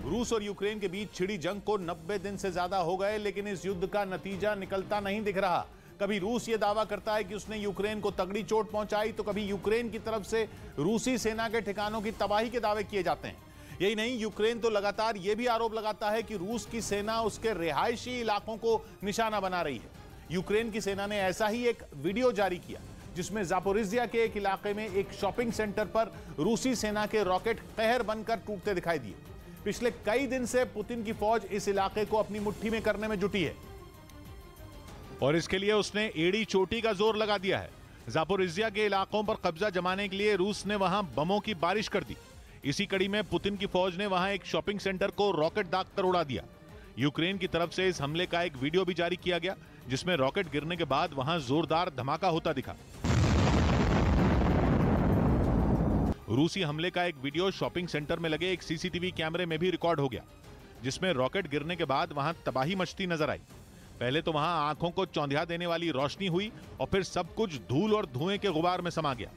रूस और यूक्रेन के बीच छिड़ी जंग को 90 दिन से ज्यादा हो गए, लेकिन इस युद्ध का नतीजा निकलता नहीं दिख रहा। कभी रूस यह दावा करता है कि उसने यूक्रेन को तगड़ी चोट पहुंचाई, तो कभी यूक्रेन की तरफ से रूसी सेना के ठिकानों की तबाही के दावे किए जाते हैं। यही नहीं, यूक्रेन तो लगातार यह भी आरोप लगाता है कि रूस की सेना उसके रिहायशी इलाकों को निशाना बना रही है। यूक्रेन की सेना ने ऐसा ही एक वीडियो जारी किया जिसमें जापोरिजिया के एक इलाके में एक शॉपिंग सेंटर पर रूसी सेना के रॉकेट कहर बनकर टूटते दिखाई दिए। पिछले कई दिन से पुतिन की फौज इस इलाके को अपनी मुट्ठी में करने में जुटी है और इसके लिए उसने एड़ी चोटी का जोर लगा दिया है। जापोरिजिया के इलाकों पर कब्जा जमाने के लिए रूस ने वहां बमों की बारिश कर दी। इसी कड़ी में पुतिन की फौज ने वहां एक शॉपिंग सेंटर को रॉकेट दागकर उड़ा दिया। यूक्रेन की तरफ से इस हमले का एक वीडियो भी जारी किया गया जिसमें रॉकेट गिरने के बाद वहां जोरदार धमाका होता दिखा। रूसी हमले का एक वीडियो शॉपिंग सेंटर में लगे एक सीसीटीवी कैमरे में भी रिकॉर्ड हो गया जिसमें रॉकेट गिरने के बाद वहां तबाही मचती नजर आई। पहले तो वहां आंखों को चौंधिया देने वाली रोशनी हुई और फिर सब कुछ धूल और धुएं के गुबार में समा गया।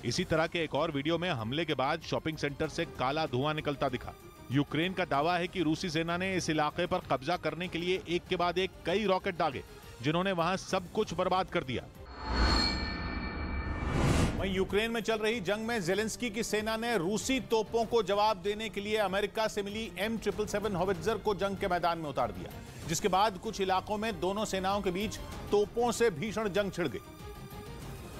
इसी तरह के एक और वीडियो में हमले के बाद शॉपिंग सेंटर से काला धुआं निकलता दिखा। यूक्रेन का दावा है कि रूसी सेना ने इस इलाके पर कब्जा करने के लिए एक के बाद एक कई रॉकेट दागे जिन्होंने वहां सब कुछ बर्बाद कर दिया। वहीं यूक्रेन में चल रही जंग में ज़ेलेंस्की की सेना ने रूसी तोपों को जवाब देने के लिए अमेरिका से मिली M777 होवित्जर को जंग के मैदान में उतार दिया, जिसके बाद कुछ इलाकों में दोनों सेनाओं के बीच तोपों से भीषण जंग छिड़ गई।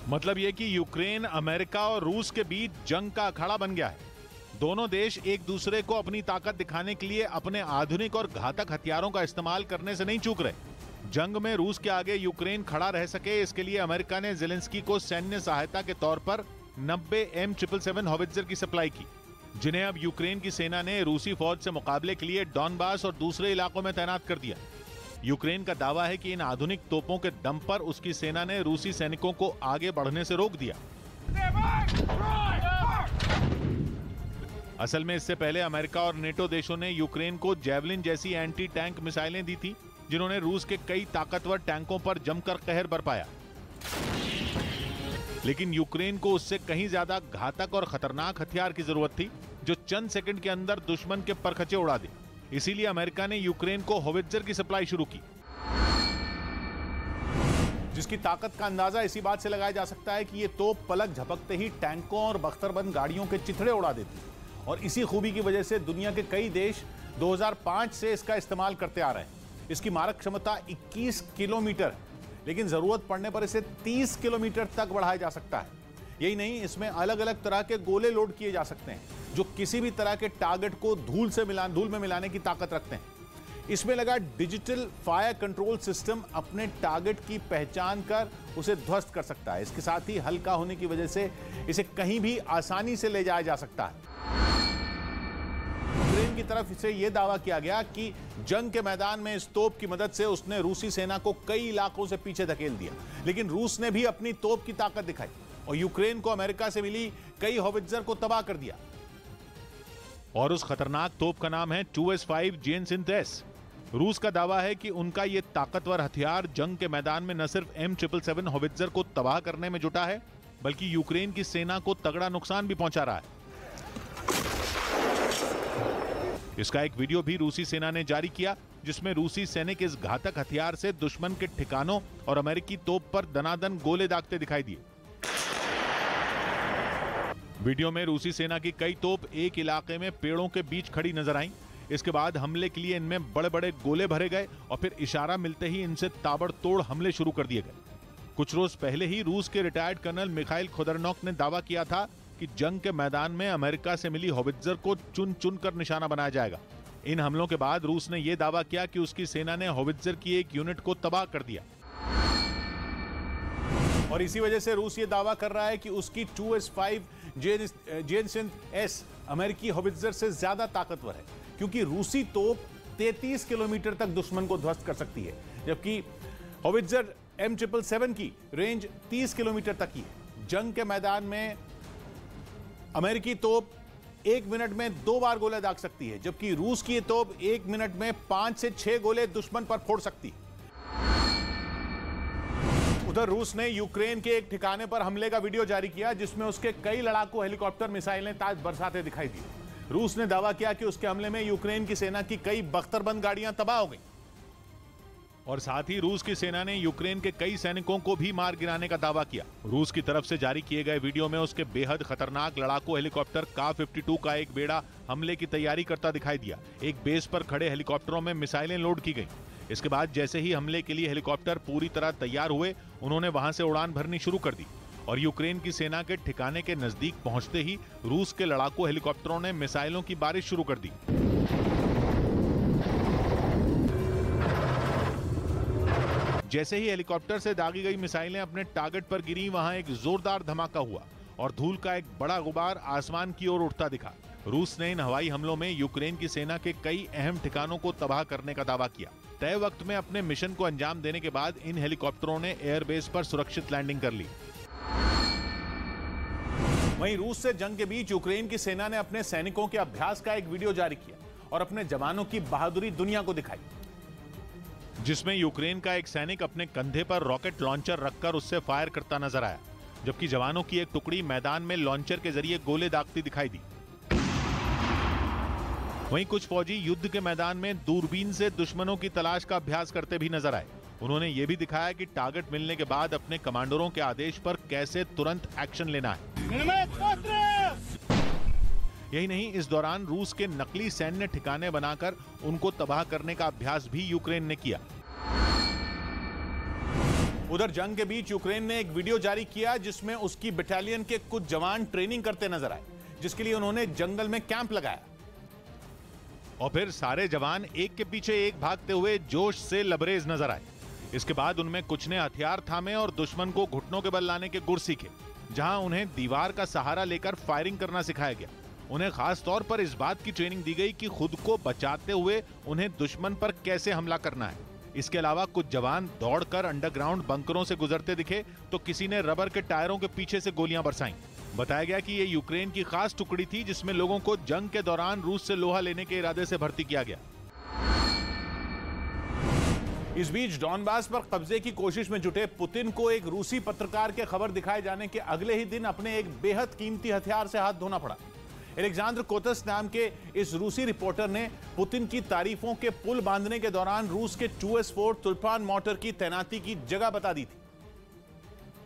मतलब यह कि यूक्रेन, अमेरिका और रूस के बीच जंग का अखाड़ा बन गया है। दोनों देश एक दूसरे को अपनी ताकत दिखाने के लिए अपने आधुनिक और घातक हथियारों का इस्तेमाल करने से नहीं चूक रहे। जंग में रूस के आगे यूक्रेन खड़ा रह सके, इसके लिए अमेरिका ने ज़ेलेंस्की को सैन्य सहायता के तौर पर 90 M777 होवित्जर की सप्लाई की, जिन्हें अब यूक्रेन की सेना ने रूसी फौज से मुकाबले के लिए डॉनबास और दूसरे इलाकों में तैनात कर दिया। यूक्रेन का दावा है कि इन आधुनिक तोपों के दम पर उसकी सेना ने रूसी सैनिकों को आगे बढ़ने से रोक दिया। असल में इससे पहले अमेरिका और नेटो देशों ने यूक्रेन को जैवलिन जैसी एंटी टैंक मिसाइलें दी थी, जिन्होंने रूस के कई ताकतवर टैंकों पर जमकर कहर बरपाया। लेकिन यूक्रेन को उससे कहीं ज्यादा घातक और खतरनाक हथियार की जरूरत थी जो चंद सेकंड के अंदर दुश्मन के परखचे उड़ा दे। इसीलिए अमेरिका ने यूक्रेन को होवित्जर की सप्लाई शुरू की, जिसकी ताकत का अंदाजा इसी बात से लगाया जा सकता है कि ये तोप पलक झपकते ही टैंकों और बख्तरबंद गाड़ियों के चिथड़े उड़ा देती। और इसी खूबी की वजह से दुनिया के कई देश 2005 से इसका इस्तेमाल करते आ रहे हैं। इसकी मारक क्षमता 21 किलोमीटर है, लेकिन जरूरत पड़ने पर इसे 30 किलोमीटर तक बढ़ाया जा सकता है। यही नहीं, इसमें अलग अलग तरह के गोले लोड किए जा सकते हैं जो किसी भी तरह के टारगेट को धूल में मिलाने की ताकत रखते हैं। इसमें लगा डिजिटल फायर कंट्रोल सिस्टम अपने टारगेट की पहचान कर उसे ध्वस्त कर सकता है। इसके साथ ही हल्का होने की वजह से इसे कहीं भी आसानी से ले जाया जा सकता है। यूक्रेन की तरफ से यह दावा किया गया कि जंग के मैदान में इस तोप की मदद से उसने रूसी सेना को कई इलाकों से पीछे धकेल दिया, लेकिन रूस ने भी अपनी तोप की ताकत दिखाई और यूक्रेन को अमेरिका से मिली कई होवित्जर को तबाह कर दिया। और उस खतरनाक तोप का नाम है 2S5 Janesynth-S। रूस का दावा है कि उनका यह ताकतवर हथियार जंग के मैदान में न सिर्फ M777 होवित्जर को तबाह करने में जुटा है, बल्कि यूक्रेन की सेना को तगड़ा नुकसान भी पहुंचा रहा है। इसका एक वीडियो भी रूसी सेना ने जारी किया जिसमें रूसी सैनिक इस घातक हथियार से दुश्मन के ठिकानों और अमेरिकी तोप पर दनादन गोले दागते दिखाई दिए। वीडियो में रूसी सेना की कई तोप एक इलाके में पेड़ों के बीच खड़ी नजर आईं। इसके बाद हमले के लिए इनमें बड़े बड़े गोले भरे गए और फिर इशारा मिलते ही इनसे ताबड़तोड़ हमले शुरू कर दिए गए। कुछ रोज पहले ही रूस के रिटायर्ड कर्नल मिखाइल खोदरनॉक ने दावा किया था कि जंग के मैदान में अमेरिका से मिली होवित्जर को चुन चुन कर निशाना बनाया जाएगा। इन हमलों के बाद रूस ने यह दावा किया कि उसकी सेना ने होवित्जर की एक यूनिट को तबाह कर दिया और इसी वजह से रूस ये दावा कर रहा है कि उसकी 2S5 Janesynth-S अमेरिकी होवित्जर से ज्यादा ताकतवर है, क्योंकि रूसी तोप 33 किलोमीटर तक दुश्मन को ध्वस्त कर सकती है, जबकि होवित्जर M777 की रेंज 30 किलोमीटर तक ही है। जंग के मैदान में अमेरिकी तोप 1 मिनट में 2 बार गोले दाग सकती है, जबकि रूस की तोप 1 मिनट में 5 से 6 गोले दुश्मन पर फोड़ सकती है। उधर रूस ने यूक्रेन के एक ठिकाने पर हमले का वीडियो जारी किया जिसमें उसके कई लड़ाकू हेलीकॉप्टर मिसाइलें ताज बरसाते दिखाई दी। रूस ने दावा किया कि उसके हमले में यूक्रेन की सेना की कई बख्तरबंद गाड़ियां तबाह हो गई और साथ ही रूस की सेना ने यूक्रेन के कई सैनिकों को भी मार गिराने का दावा किया। रूस की तरफ से जारी किए गए वीडियो में उसके बेहद खतरनाक लड़ाकू हेलीकॉप्टर का-52 का एक बेड़ा हमले की तैयारी करता दिखाई दिया। एक बेस पर खड़े हेलीकॉप्टरों में मिसाइलें लोड की गई। इसके बाद जैसे ही हमले के लिए हेलीकॉप्टर पूरी तरह तैयार हुए, उन्होंने वहां से उड़ान भरनी शुरू कर दी और यूक्रेन की सेना के ठिकाने के नजदीक पहुंचते ही रूस के लड़ाकू हेलीकॉप्टरों ने मिसाइलों की बारिश शुरू कर दी। जैसे ही हेलीकॉप्टर से दागी गई मिसाइलें अपने टारगेट पर गिरी, वहां एक जोरदार धमाका हुआ और धूल का एक बड़ा गुबार आसमान की ओर उठता दिखा। रूस ने इन हवाई हमलों में यूक्रेन की सेना के कई अहम ठिकानों को तबाह करने का दावा किया। तय वक्त में अपने मिशन को अंजाम देने के बाद इन हेलीकॉप्टरों ने एयरबेस पर सुरक्षित लैंडिंग कर ली। वहीं रूस से जंग के बीच यूक्रेन की सेना ने अपने सैनिकों के अभ्यास का एक वीडियो जारी किया और अपने जवानों की बहादुरी दुनिया को दिखाई, जिसमें यूक्रेन का एक सैनिक अपने कंधे पर रॉकेट लॉन्चर रखकर उससे फायर करता नजर आया, जबकि जवानों की एक टुकड़ी मैदान में लॉन्चर के जरिए गोले दागती दिखाई दी। वहीं कुछ फौजी युद्ध के मैदान में दूरबीन से दुश्मनों की तलाश का अभ्यास करते भी नजर आए। उन्होंने ये भी दिखाया कि टारगेट मिलने के बाद अपने कमांडरों के आदेश पर कैसे तुरंत एक्शन लेना है। यही नहीं, इस दौरान रूस के नकली सैन्य ठिकाने बनाकर उनको तबाह करने का अभ्यास भी यूक्रेन ने किया। उधर जंग के बीच यूक्रेन ने एक वीडियो जारी किया जिसमें उसकी बटालियन के कुछ जवान ट्रेनिंग करते नजर आए, जिसके लिए उन्होंने जंगल में कैंप लगाया और फिर सारे जवान एक के पीछे एक भागते हुए जोश से लबरेज नजर आए। इसके बाद उनमें कुछ ने हथियार थामे और दुश्मन को घुटनों के बल लाने के गुर सीखे, जहां उन्हें दीवार का सहारा लेकर फायरिंग करना सिखाया गया। उन्हें खास तौर पर इस बात की ट्रेनिंग दी गई कि खुद को बचाते हुए उन्हें दुश्मन पर कैसे हमला करना है। इसके अलावा कुछ जवान दौड़कर अंडरग्राउंड बंकरों से गुजरते दिखे तो किसी ने रबर के टायरों के पीछे से गोलियां बरसाईं। बताया गया कि ये यूक्रेन की खास टुकड़ी थी जिसमें लोगों को जंग के दौरान रूस से लोहा लेने के इरादे से भर्ती किया गया। इस बीच डॉनबास पर कब्जे की कोशिश में जुटे पुतिन को एक रूसी पत्रकार के खबर दिखाए जाने के अगले ही दिन अपने एक बेहद कीमती हथियार से हाथ धोना पड़ा। अलेक्जेंडर कोतस नाम के इस रूसी रिपोर्टर ने पुतिन की तारीफों के पुल बांधने के दौरान रूस के 2S4 तुल्पान मोर्टर की तैनाती की जगह बता दी थी,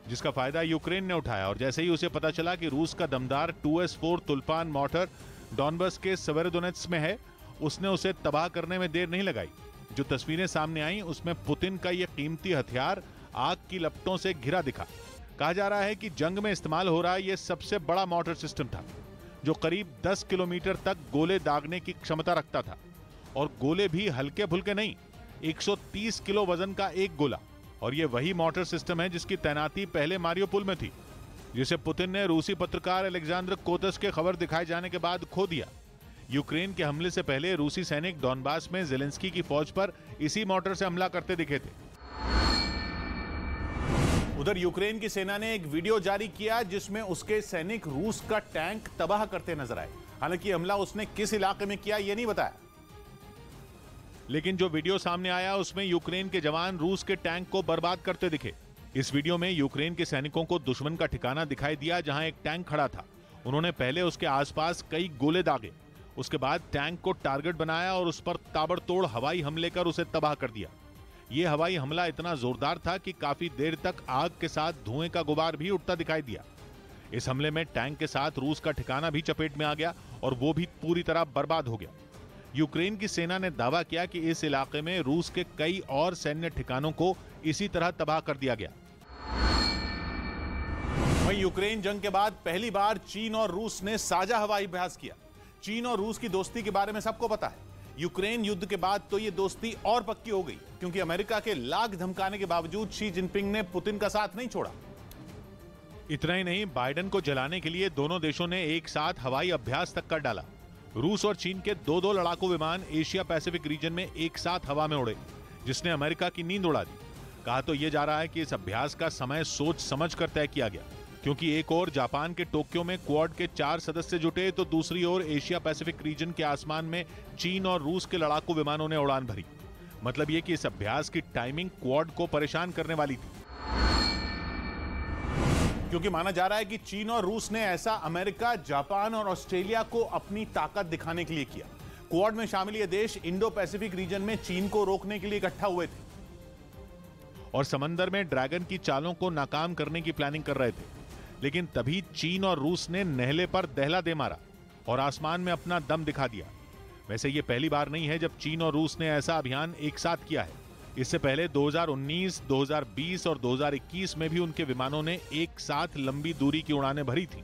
जिसका फायदा यूक्रेन ने उठाया। और जैसे ही उसे पता चला कि रूस का दमदार 2S4 तुल्पान मोर्टर डॉनबास के सेवेरोडोनेत्स्क में है, उसने उसे तबाह करने में देर नहीं लगाई। जो तस्वीरें सामने आई उसमें पुतिन का यह कीमती हथियार आग की लपटों से घिरा दिखा। कहा जा रहा है कि जंग में इस्तेमाल हो रहा यह सबसे बड़ा मोर्टर सिस्टम था, जो करीब 10 किलोमीटर तक गोले दागने की क्षमता रखता था और गोले भी हल्के फुल्के नहीं, 130 किलो वजन का एक गोला। और यह वही मोर्टर सिस्टम है जिसकी तैनाती पहले मारियोपोल में थी, जिसे पुतिन ने रूसी पत्रकार अलेक्जेंडर कोतस के खबर दिखाए जाने के बाद खो दिया। यूक्रेन के हमले से पहले रूसी सैनिक डॉनबास में ज़ेलेंस्की की फौज पर इसी मोर्टर से हमला करते दिखे थे। उधर यूक्रेन की सेना ने एक वीडियो जारी किया जिसमें उसके सैनिक रूस का टैंक तबाह करते नजर आए। हालांकि हमला उसने किस इलाके में किया यह नहीं बताया, लेकिन जो वीडियो सामने आया उसमें यूक्रेन के जवान रूस के टैंक को बर्बाद करते दिखे। इस वीडियो में यूक्रेन के सैनिकों को दुश्मन का ठिकाना दिखाई दिया जहां एक टैंक खड़ा था। उन्होंने पहले उसके आसपास कई गोले दागे, उसके बाद टैंक को टारगेट बनाया और उस पर ताबड़तोड़ हवाई हमले कर उसे तबाह कर दिया। यह हवाई हमला इतना जोरदार था कि काफी देर तक आग के साथ धुएं का गुबार भी उठता दिखाई दिया। इस हमले में टैंक के साथ रूस का ठिकाना भी चपेट में आ गया और वो भी पूरी तरह बर्बाद हो गया। यूक्रेन की सेना ने दावा किया कि इस इलाके में रूस के कई और सैन्य ठिकानों को इसी तरह तबाह कर दिया गया। वहीं यूक्रेन जंग के बाद पहली बार चीन और रूस ने साझा हवाई अभ्यास किया। चीन और रूस की दोस्ती के बारे में सबको पता है। यूक्रेन युद्ध के बाद तो ये दोस्ती और पक्की हो गई, क्योंकि अमेरिका के लाख धमकाने के बावजूद शी जिनपिंग ने पुतिन का साथ नहीं छोड़ा। इतना ही नहीं, बाइडेन को जलाने के लिए दोनों देशों ने एक साथ हवाई अभ्यास तक कर डाला। रूस और चीन के दो लड़ाकू विमान एशिया पैसिफिक रीजन में एक साथ हवा में उड़े, जिसने अमेरिका की नींद उड़ा दी। कहा तो यह जा रहा है कि इस अभ्यास का समय सोच समझ कर तय किया गया, क्योंकि एक ओर जापान के टोक्यो में क्वाड के 4 सदस्य जुटे तो दूसरी ओर एशिया पैसिफिक रीजन के आसमान में चीन और रूस के लड़ाकू विमानों ने उड़ान भरी। मतलब यह कि इस अभ्यास की टाइमिंग क्वाड को परेशान करने वाली थी। क्योंकि माना जा रहा है कि चीन और रूस ने ऐसा अमेरिका, जापान और ऑस्ट्रेलिया को अपनी ताकत दिखाने के लिए किया। क्वाड में शामिल ये देश इंडो पैसिफिक रीजन में चीन को रोकने के लिए इकट्ठा हुए थे और समंदर में ड्रैगन की चालों को नाकाम करने की प्लानिंग कर रहे थे। लेकिन तभी चीन और रूस ने नहले पर दहला दे मारा और आसमान में अपना दम दिखा दिया। वैसे ये पहली बार नहीं है जब चीन और रूस ने ऐसा अभियान एक साथ किया है। इससे पहले 2019, 2020 और 2021 में भी उनके विमानों ने एक साथ लंबी दूरी की उड़ानें भरी थी।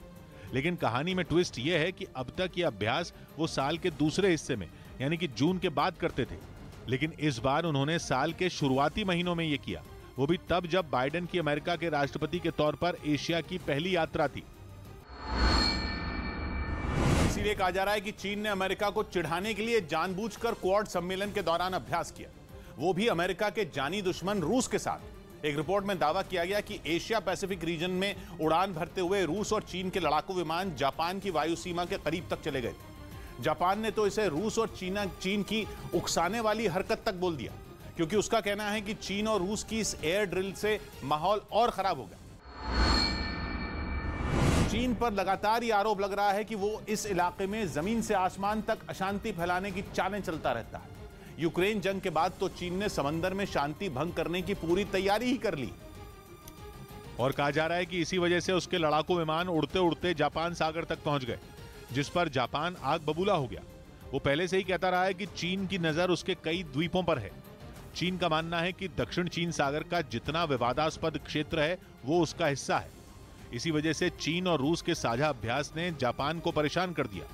लेकिन कहानी में ट्विस्ट यह है कि अब तक ये अभ्यास वो साल के दूसरे हिस्से में यानी कि जून के बाद करते थे, लेकिन इस बार उन्होंने साल के शुरुआती महीनों में ये किया, वो भी तब जब बाइडेन की अमेरिका के राष्ट्रपति के तौर पर एशिया की पहली यात्रा थी। इसीलिए कहा जा रहा है कि चीन ने अमेरिका को चिढ़ाने के लिए जानबूझकर क्वाड सम्मेलन के दौरान अभ्यास किया, वो भी अमेरिका के जानी दुश्मन रूस के साथ। एक रिपोर्ट में दावा किया गया कि एशिया पैसिफिक रीजन में उड़ान भरते हुए रूस और चीन के लड़ाकू विमान जापान की वायु सीमा के करीब तक चले गए थे। जापान ने तो इसे रूस और चीन की उकसाने वाली हरकत तक बोल दिया, क्योंकि उसका कहना है कि चीन और रूस की इस एयर ड्रिल से माहौल और खराब हो गया। चीन पर लगातार ये आरोप लग रहा है कि वो इस इलाके में जमीन से आसमान तक अशांति फैलाने की चालें चलता रहता है। यूक्रेन जंग के बाद तो चीन ने समंदर में शांति भंग करने की पूरी तैयारी ही कर ली और कहा जा रहा है कि इसी वजह से उसके लड़ाकू विमान उड़ते उड़ते जापान सागर तक पहुंच गए, जिस पर जापान आग बबूला हो गया। वो पहले से ही कहता रहा है कि चीन की नजर उसके कई द्वीपों पर है। चीन का मानना है कि दक्षिण चीन सागर का जितना विवादास्पद क्षेत्र है वो उसका हिस्सा है। इसी वजह से चीन और रूस के साझा अभ्यास ने जापान को परेशान कर दिया।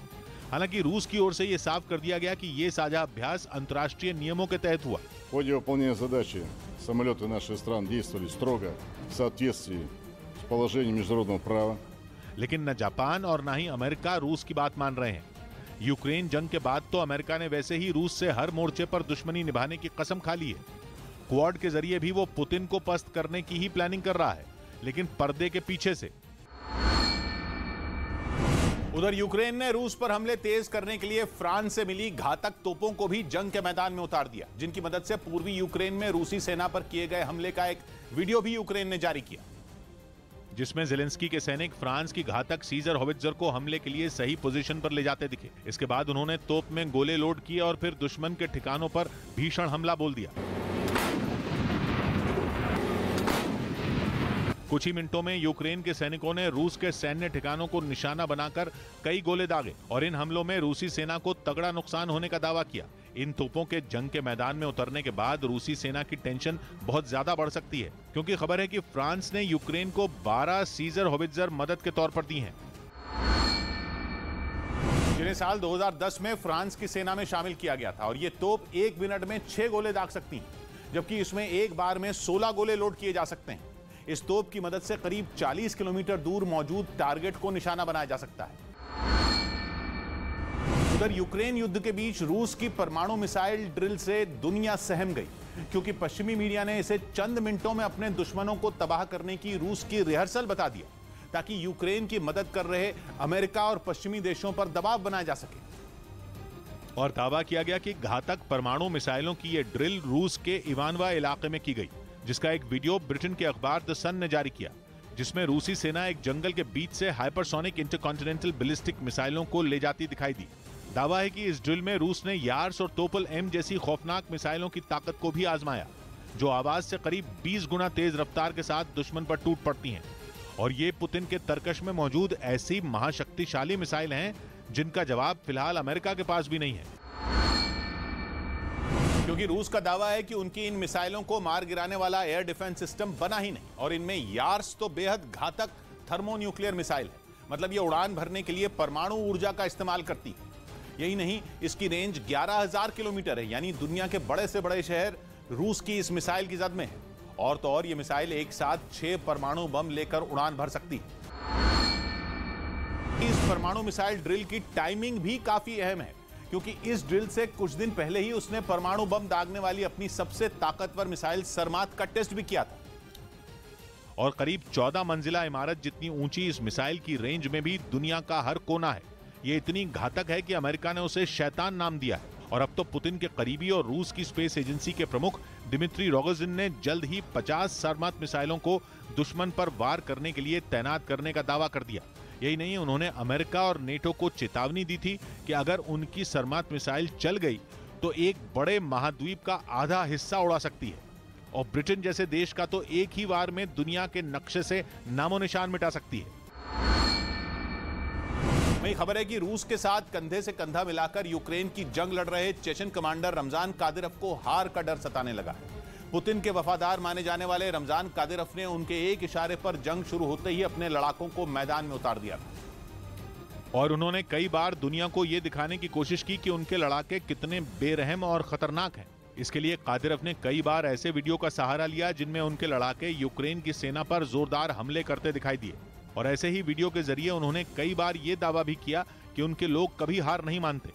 हालांकि रूस की ओर से यह साफ कर दिया गया कि यह साझा अभ्यास अंतर्राष्ट्रीय नियमों के तहत हुआ। В ходе выполнения задачи самолеты наших стран действовали строго в соответствии с положением международного права। लेकिन न जापान और न ही अमेरिका रूस की बात मान रहे हैं। यूक्रेन जंग के बाद तो अमेरिका ने वैसे ही रूस से हर मोर्चे पर दुश्मनी निभाने की कसम खा ली है। क्वाड के जरिए भी वो पुतिन को पस्त करने की ही प्लानिंग कर रहा है, लेकिन पर्दे के पीछे से। उधर यूक्रेन ने रूस पर हमले तेज करने के लिए फ्रांस से मिली घातक तोपों को भी जंग के मैदान में उतार दिया, जिनकी मदद से पूर्वी यूक्रेन में रूसी सेना पर किए गए हमले का एक वीडियो भी यूक्रेन ने जारी किया, जिसमें ज़ेलेंस्की के सैनिक फ्रांस की घातक सीजर होवित्जर को हमले के लिए सही पोजीशन पर ले जाते दिखे। इसके बाद उन्होंने तोप में गोले लोड किए और फिर दुश्मन के ठिकानों पर भीषण हमला बोल दिया। कुछ ही मिनटों में यूक्रेन के सैनिकों ने रूस के सैन्य ठिकानों को निशाना बनाकर कई गोले दागे और इन हमलों में रूसी सेना को तगड़ा नुकसान होने का दावा किया। इन तोपों के जंग के मैदान में उतरने के बाद रूसी सेना की टेंशन बहुत ज्यादा बढ़ सकती है, क्योंकि खबर है कि फ्रांस ने यूक्रेन को 12 सीजर होवित्जर मदद के तौर पर दी हैं, जिन्हें साल 2010 में फ्रांस की सेना में शामिल किया गया था। और ये तोप 1 मिनट में 6 गोले दाग सकती हैं, जबकि इसमें एक बार में 16 गोले लोड किए जा सकते हैं। इस तोप की मदद से करीब 40 किलोमीटर दूर मौजूद टारगेट को निशाना बनाया जा सकता है। उधर यूक्रेन युद्ध के बीच रूस की परमाणु मिसाइल ड्रिल से दुनिया सहम गई, क्योंकि पश्चिमी मीडिया ने इसे चंद मिनटों में अपने दुश्मनों को तबाह करने की रूस की रिहर्सल बता दिया, ताकि यूक्रेन की मदद कर रहे अमेरिका और पश्चिमी देशों पर दबाव बनाया जा सके। और दावा किया गया कि घातक परमाणु मिसाइलों की यह ड्रिल रूस के इवानवा इलाके में की गई, जिसका एक वीडियो ब्रिटेन के अखबार द सन ने जारी किया, जिसमें रूसी सेना एक जंगल के बीच से हाइपरसोनिक इंटरकॉन्टिनेंटल बैलिस्टिक मिसाइलों को ले जाती दिखाई दी। दावा है कि इस ड्रिल में रूस ने यार्स और टोपल एम जैसी खौफनाक मिसाइलों की ताकत को भी आजमाया, जो आवाज से करीब 20 गुना तेज रफ्तार के साथ दुश्मन पर टूट पड़ती हैं। और ये पुतिन के तर्कश में मौजूद ऐसी महाशक्तिशाली मिसाइल हैं जिनका जवाब फिलहाल अमेरिका के पास भी नहीं है, क्योंकि रूस का दावा है कि उनकी इन मिसाइलों को मार गिराने वाला एयर डिफेंस सिस्टम बना ही नहीं, और इनमें यार्स तो बेहद घातक थर्मोन्यूक्लियर मिसाइल है। मतलब ये उड़ान भरने के लिए परमाणु ऊर्जा का इस्तेमाल करती है। यही नहीं, इसकी रेंज 11,000 किलोमीटर है, यानी दुनिया के बड़े से बड़े शहर रूस की इस मिसाइल की जद में है। और तो और ये मिसाइल एक साथ 6 परमाणु बम लेकर उड़ान भर सकती है। इस परमाणु मिसाइल ड्रिल की टाइमिंग भी काफी अहम है, क्योंकि इस ड्रिल से कुछ दिन पहले ही उसने परमाणु बम दागने वाली अपनी सबसे ताकतवर मिसाइल सरमात का टेस्ट भी किया था। और करीब 14 मंजिला इमारत जितनी ऊंची इस मिसाइल की रेंज में भी दुनिया का हर कोना है। ये इतनी घातक है कि अमेरिका ने उसे शैतान नाम दिया है। और अब तो पुतिन के करीबी और रूस की स्पेस एजेंसी के प्रमुख दिमित्री रोगोजिन ने जल्द ही 50 सर्मात मिसाइलों को दुश्मन पर वार करने के लिए तैनात करने का दावा कर दिया। यही नहीं, उन्होंने अमेरिका और नेटो को चेतावनी दी थी कि अगर उनकी सर्मात मिसाइल चल गई तो एक बड़े महाद्वीप का आधा हिस्सा उड़ा सकती है और ब्रिटेन जैसे देश का तो एक ही वार में दुनिया के नक्शे से नामो निशान मिटा सकती है। वही खबर है कि रूस के साथ कंधे से कंधा मिलाकर यूक्रेन की जंग लड़ रहे चेचन कमांडर रमजान कादिरोव को हार का डर सताने लगा है। पुतिन के वफादार माने जाने वाले रमजान कादिरोव ने उनके एक इशारे पर जंग शुरू होते ही अपने लड़ाकों को मैदान में उतार दिया और उन्होंने कई बार दुनिया को यह दिखाने की कोशिश की कि उनके लड़ाके कितने बेरहम और खतरनाक हैं। इसके लिए कादिरोव ने कई बार ऐसे वीडियो का सहारा लिया जिनमें उनके लड़ाके यूक्रेन की सेना पर जोरदार हमले करते दिखाई दिए और ऐसे ही वीडियो के जरिए उन्होंने कई बार ये दावा भी किया कि उनके लोग कभी हार नहीं मानते।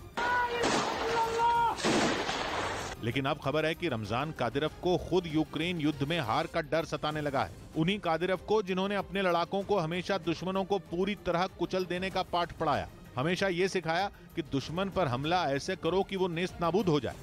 लेकिन अब खबर है कि रमजान कादिरोव को खुद यूक्रेन युद्ध में हार का डर सताने लगा है। उन्हीं कादिरोव को जिन्होंने अपने लड़ाकों को हमेशा दुश्मनों को पूरी तरह कुचल देने का पाठ पढ़ाया, हमेशा ये सिखाया कि दुश्मन पर हमला ऐसे करो कि वो नेस्त नाबूद हो जाए।